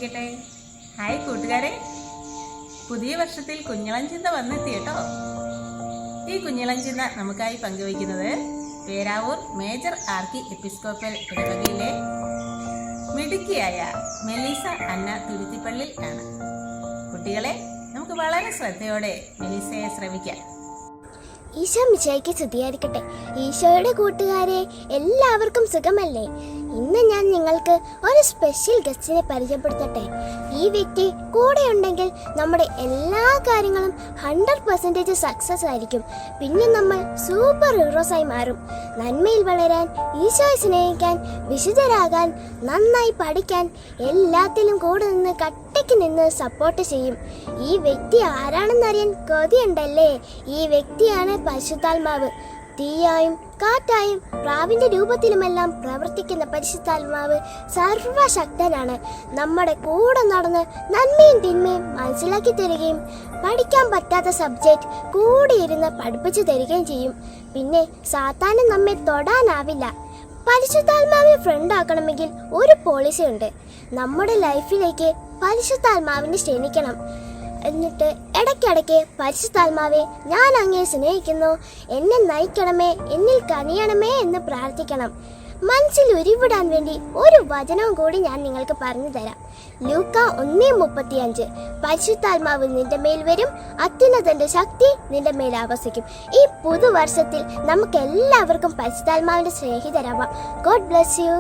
സ്തുതിയായിരിക്കട്ടെ. ഹായ് കൂട്ടുകാരെ, പുതിയ വർഷത്തിൽ കുഞ്ഞിളം ചിന്ത വന്നെത്തി കേട്ടോ. ഈ കുഞ്ഞിളം ചിന്ത നമുക്കായി പങ്കുവയ്ക്കുന്നത് പേരാവൂർ മേജർ ആർക്കി എപ്പിസ്കോപ്പൽ ഇടവകയിലെ മിടുക്കിയായ മെലീസ അന്ന തുരുത്തിപ്പള്ളി ആണ്. കുട്ടികളെ, നമുക്ക് വളരെ ശ്രദ്ധയോടെ മെലീസയെ ശ്രവിക്കാം. ഈശോ മിശിഹായ്ക്ക് സ്തുതിയായിരിക്കട്ടെ. ഈശോയുടെ കൂട്ടുകാരെ, എല്ലാവർക്കും സുഖമല്ലേ? ഇന്ന് ഞാൻ നിങ്ങൾക്ക് ഒരു സ്പെഷ്യൽ ഗസ്റ്റിനെ പരിചയപ്പെടുത്തട്ടെ. ഈ വ്യക്തി കൂടെ ഉണ്ടെങ്കിൽ നമ്മുടെ എല്ലാ കാര്യങ്ങളും 100% സക്സസ് ആയിരിക്കും. പിന്നെ നമ്മൾ സൂപ്പർ ഹീറോസായി മാറും. നന്മയിൽ വളരാൻ, ഈശോയെ സ്നേഹിക്കാൻ, വിശുദ്ധരാകാൻ, നന്നായി പഠിക്കാൻ, എല്ലാത്തിലും കൂടെ നിന്ന് കട്ടയ്ക്ക് നിന്ന് സപ്പോർട്ട് ചെയ്യും. ഈ വ്യക്തി ആരാണെന്നറിയാൻ കൊതിയുണ്ടല്ലേ? ഈ വ്യക്തിയാണ് പരിശുദ്ധാത്മാവ്. തീയായും കാറ്റായും പ്രാവിന്റെ രൂപത്തിലുമെല്ലാം പ്രവർത്തിക്കുന്ന പരിശുദ്ധാത്മാവ് സർവശക്തനാണ്. നമ്മുടെ കൂടെ നടന്ന് നന്മയും തിന്മയും മനസ്സിലാക്കി തരികയും പഠിക്കാൻ പറ്റാത്ത സബ്ജക്റ്റ് കൂടെ ഇരുന്ന് പഠിപ്പിച്ചു തരികയും ചെയ്യും. പിന്നെ സാത്താന് നമ്മെ തൊടാനാവില്ല. പരിശുദ്ധാത്മാവിനെ ഫ്രണ്ട് ആക്കണമെങ്കിൽ ഒരു പോളിസി ഉണ്ട്. നമ്മുടെ ലൈഫിലേക്ക് പരിശുദ്ധാത്മാവിനെ ക്ഷണിക്കണം. എന്നിട്ട് ഇടയ്ക്കിടയ്ക്ക് പരിശുദ്ധാത്മാവെ, ഞാൻ അങ്ങയെ സ്നേഹിക്കുന്നു, എന്നെ നയിക്കണമേ, എന്നിൽ കനിയണമേ എന്ന് പ്രാർത്ഥിക്കണം. മനസ്സിൽ ഉരുവിടാൻ വേണ്ടി ഒരു വചനവും കൂടി ഞാൻ നിങ്ങൾക്ക് പറഞ്ഞു തരാം. ലൂക്ക 1:35. പരിശുദ്ധാത്മാവ് നിന്റെ മേൽ വരും, അത്യുന്നതന്റെ ശക്തി നിന്റെ മേൽ ആവസിക്കും. ഈ പുതുവർഷത്തിൽ നമുക്ക് എല്ലാവർക്കും പരിശുദ്ധാത്മാവിന്റെ സ്നേഹിതരാവാം. God bless you.